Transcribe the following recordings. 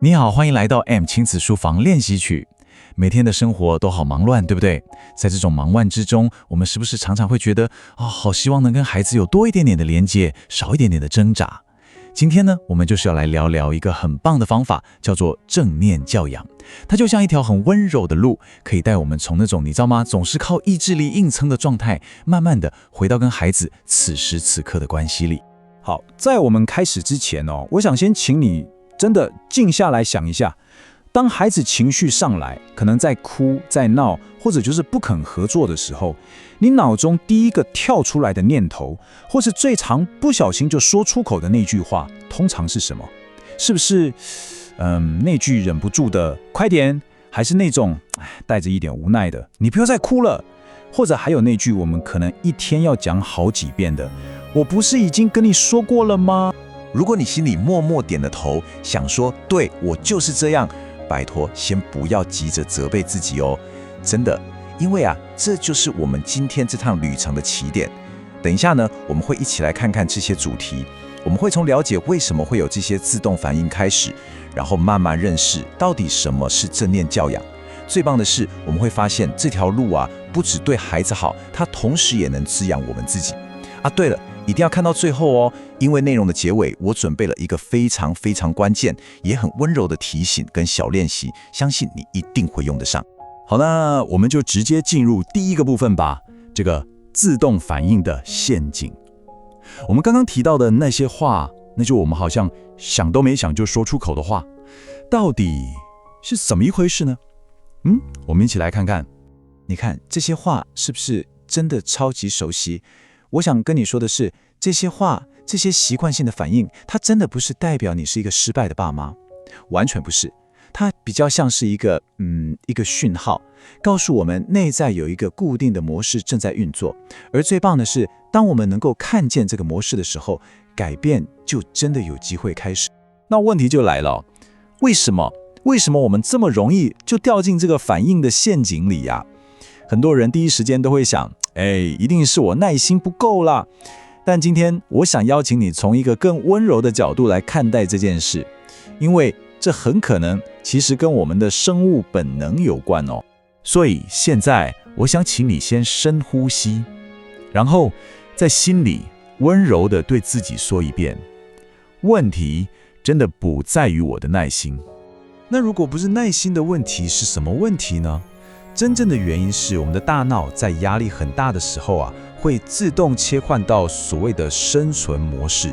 你好，欢迎来到 M 亲子书房练习曲。每天的生活都好忙乱，对不对？在这种忙乱之中，我们是不是常常会觉得好希望能跟孩子有多一点点的连接，少一点点的挣扎？今天呢，我们就是要来聊聊一个很棒的方法，叫做正念教养。它就像一条很温柔的路，可以带我们从那种你知道吗，总是靠意志力硬撑的状态，慢慢的回到跟孩子此时此刻的关系里。好，在我们开始之前我想先请你真的静下来想一下，当孩子情绪上来，可能在哭、在闹，或者就是不肯合作的时候，你脑中第一个跳出来的念头，或是最常不小心就说出口的那句话，通常是什么？是不是那句忍不住的快点，还是那种带着一点无奈的你不要再哭了？或者还有那句我们可能一天要讲好几遍的我不是已经跟你说过了吗？如果你心里默默点了头，想说对，我就是这样，拜托先不要急着责备自己哦，真的，因为这就是我们今天这趟旅程的起点。等一下呢，我们会一起来看看这些主题，我们会从了解为什么会有这些自动反应开始，然后慢慢认识到底什么是正念教养。最棒的是，我们会发现这条路不只对孩子好，它同时也能滋养我们自己。对了，一定要看到最后哦，因为内容的结尾，我准备了一个非常非常关键，也很温柔的提醒跟小练习，相信你一定会用得上。好，那我们就直接进入第一个部分吧，这个自动反应的陷阱。我们刚刚提到的那些话，那就我们好像想都没想就说出口的话，到底是怎么一回事呢？我们一起来看看。你看这些话是不是真的超级熟悉？我想跟你说的是，这些话，这些习惯性的反应，它真的不是代表你是一个失败的爸妈，完全不是。它比较像是一个讯号，告诉我们内在有一个固定的模式正在运作。而最棒的是，当我们能够看见这个模式的时候，改变就真的有机会开始。那问题就来了，为什么我们这么容易就掉进这个反应的陷阱里呀？很多人第一时间都会想，一定是我耐心不够啦。但今天我想邀请你从一个更温柔的角度来看待这件事，因为这很可能其实跟我们的生物本能有关哦。所以现在我想请你先深呼吸，然后在心里温柔地对自己说一遍，问题真的不在于我的耐心。那如果不是耐心的问题，是什么问题呢？真正的原因是我们的大脑在压力很大的时候会自动切换到所谓的生存模式。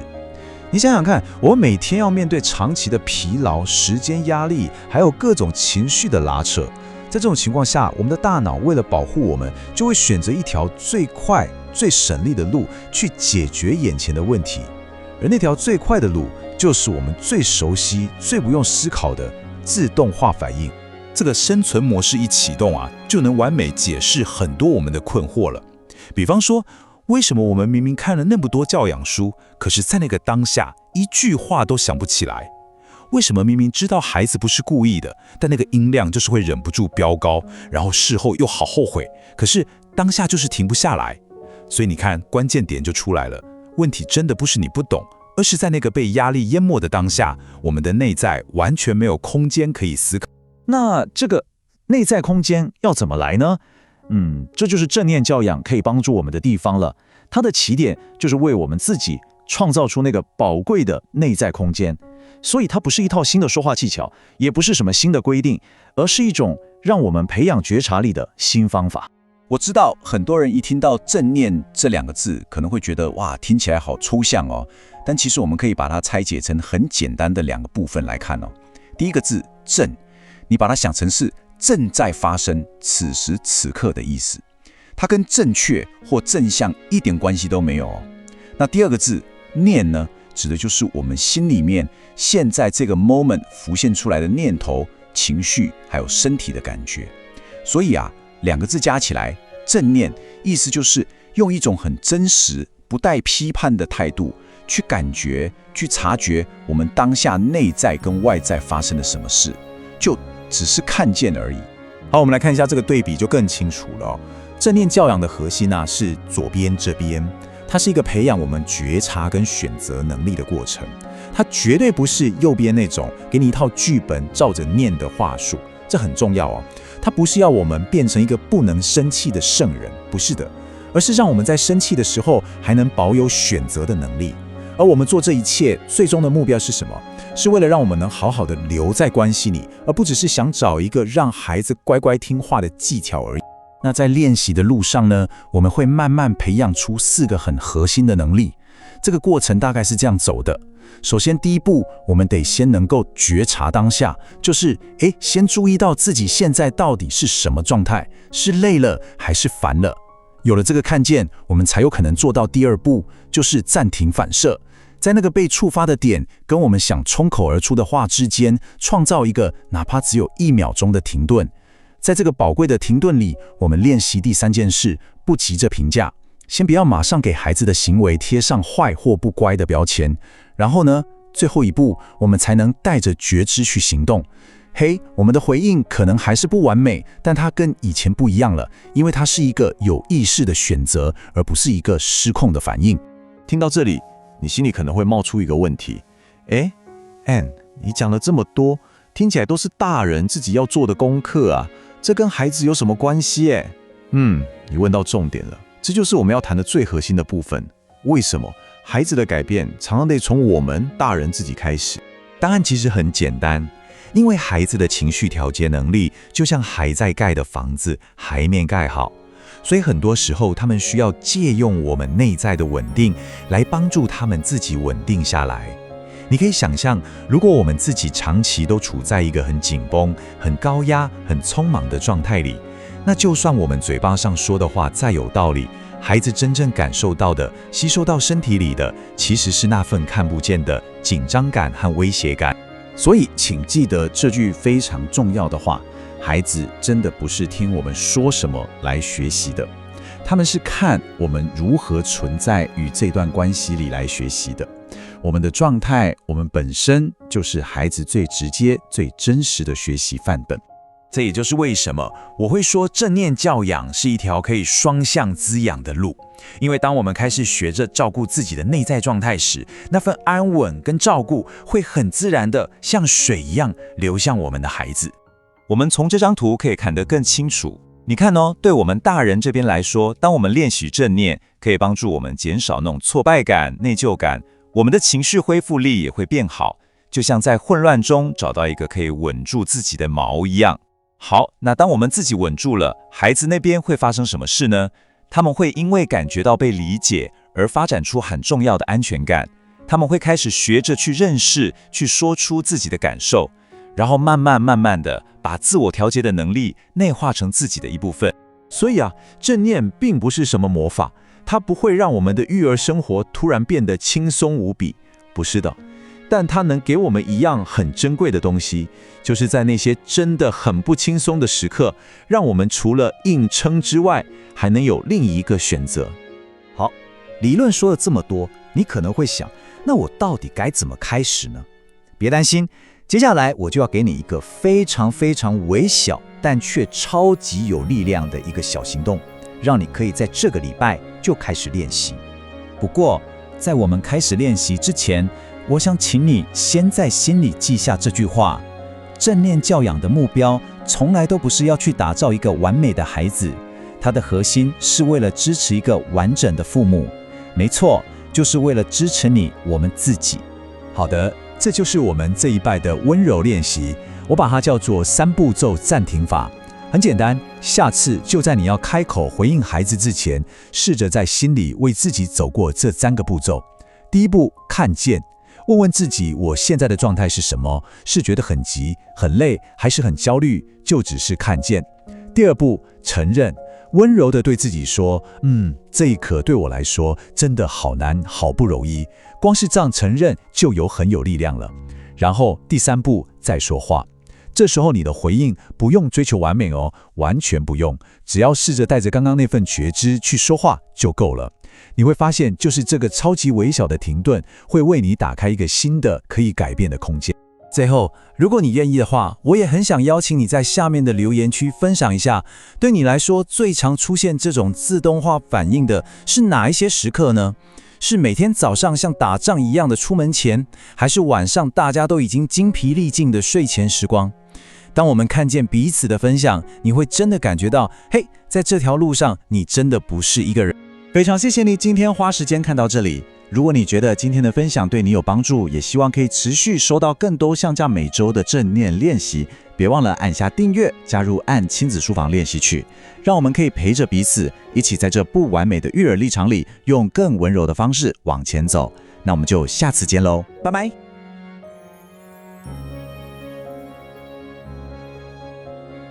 你想想看，我们每天要面对长期的疲劳、时间压力，还有各种情绪的拉扯。在这种情况下，我们的大脑为了保护我们，就会选择一条最快、最省力的路去解决眼前的问题。而那条最快的路，就是我们最熟悉、最不用思考的自动化反应。这个生存模式一启动就能完美解释很多我们的困惑了。比方说，为什么我们明明看了那么多教养书，可是在那个当下一句话都想不起来？为什么明明知道孩子不是故意的，但那个音量就是会忍不住飙高，然后事后又好后悔，可是当下就是停不下来？所以你看，关键点就出来了，问题真的不是你不懂，而是在那个被压力淹没的当下，我们的内在完全没有空间可以思考。那这个内在空间要怎么来呢？这就是正念教养可以帮助我们的地方了。它的起点就是为我们自己创造出那个宝贵的内在空间。所以它不是一套新的说话技巧，也不是什么新的规定，而是一种让我们培养觉察力的新方法。我知道很多人一听到正念这两个字，可能会觉得哇，听起来好抽象哦。但其实我们可以把它拆解成很简单的两个部分来看哦。第一个字正，你把它想成是正在发生、此时此刻的意思，它跟正确或正向一点关系都没有哦。那第二个字念呢，指的就是我们心里面现在这个 moment 浮现出来的念头、情绪，还有身体的感觉。所以两个字加起来，正念，意思就是用一种很真实、不带批判的态度去感觉、去察觉我们当下内在跟外在发生了什么事，就只是看见而已。好，我们来看一下这个对比就更清楚了。正念教养的核心是左边这边，它是一个培养我们觉察跟选择能力的过程。它绝对不是右边那种给你一套剧本照着念的话术，这很重要哦。它不是要我们变成一个不能生气的圣人，不是的，而是让我们在生气的时候还能保有选择的能力。而我们做这一切最终的目标是什么？是为了让我们能好好的留在关系里，而不只是想找一个让孩子乖乖听话的技巧而已。那在练习的路上呢，我们会慢慢培养出4个很核心的能力。这个过程大概是这样走的。首先第一步，我们得先能够觉察当下，就是先注意到自己现在到底是什么状态，是累了还是烦了。有了这个看见，我们才有可能做到第2步，就是暂停反射，在那个被触发的点跟我们想冲口而出的话之间，创造一个哪怕只有1秒钟的停顿。在这个宝贵的停顿里，我们练习第3件事，不急着评价，先不要马上给孩子的行为贴上坏或不乖的标签。然后呢，最后一步，我们才能带着觉知去行动。我们的回应可能还是不完美，但它跟以前不一样了，因为它是一个有意识的选择，而不是一个失控的反应。听到这里，你心里可能会冒出一个问题：Ann，你讲了这么多，听起来都是大人自己要做的功课啊，这跟孩子有什么关系？你问到重点了，这就是我们要谈的最核心的部分。为什么孩子的改变常常得从我们大人自己开始？答案其实很简单，因为孩子的情绪调节能力就像还在盖的房子还没盖好，所以很多时候他们需要借用我们内在的稳定来帮助他们自己稳定下来。你可以想象，如果我们自己长期都处在一个很紧绷、很高压、很匆忙的状态里，那就算我们嘴巴上说的话再有道理，孩子真正感受到的、吸收到身体里的，其实是那份看不见的紧张感和威胁感。所以请记得这句非常重要的话，孩子真的不是听我们说什么来学习的，他们是看我们如何存在与这段关系里来学习的。我们的状态，我们本身就是孩子最直接、最真实的学习范本。这也就是为什么我会说正念教养是一条可以双向滋养的路。因为当我们开始学着照顾自己的内在状态时，那份安稳跟照顾会很自然的像水一样流向我们的孩子。我们从这张图可以看得更清楚。你看哦，对我们大人这边来说，当我们练习正念，可以帮助我们减少那种挫败感、内疚感，我们的情绪恢复力也会变好，就像在混乱中找到一个可以稳住自己的锚一样。好，那当我们自己稳住了，孩子那边会发生什么事呢？他们会因为感觉到被理解而发展出很重要的安全感，他们会开始学着去认识、去说出自己的感受，然后慢慢的把自我调节的能力内化成自己的一部分。所以正念并不是什么魔法，它不会让我们的育儿生活突然变得轻松无比，不是的。但它能给我们一样很珍贵的东西，就是在那些真的很不轻松的时刻，让我们除了硬撑之外，还能有另一个选择。好，理论说了这么多，你可能会想，那我到底该怎么开始呢？别担心，接下来我就要给你一个非常微小，但却超级有力量的一个小行动，让你可以在这个礼拜就开始练习。不过，在我们开始练习之前，我想请你先在心里记下这句话：正念教养的目标从来都不是要去打造一个完美的孩子，它的核心是为了支持一个完整的父母。没错，就是为了支持我们自己。好的，这就是我们这一拜的温柔练习，我把它叫做3步骤暂停法。很简单，下次就在你要开口回应孩子之前，试着在心里为自己走过这3个步骤。第一步，看见。问问自己，我现在的状态是什么？是觉得很急、很累，还是很焦虑？就只是看见。第二步，承认，温柔地对自己说：“这一刻对我来说真的好难，好不容易。”光是这样承认，就很有力量了。然后第3步，再说话。这时候你的回应不用追求完美哦，完全不用，只要试着带着刚刚那份觉知去说话就够了。你会发现，就是这个超级微小的停顿，会为你打开一个新的可以改变的空间。最后，如果你愿意的话，我也很想邀请你在下面的留言区分享一下，对你来说最常出现这种自动化反应的是哪一些时刻呢？是每天早上像打仗一样的出门前，还是晚上大家都已经精疲力尽的睡前时光？当我们看见彼此的分享，你会真的感觉到，嘿，在这条路上，你真的不是一个人。非常谢谢你今天花时间看到这里。如果你觉得今天的分享对你有帮助，也希望可以持续收到更多像这样每周的正念练习，别忘了按下订阅，加入按亲子书房练习区，让我们可以陪着彼此，一起在这不完美的育儿立场里，用更温柔的方式往前走。那我们就下次见喽，拜拜。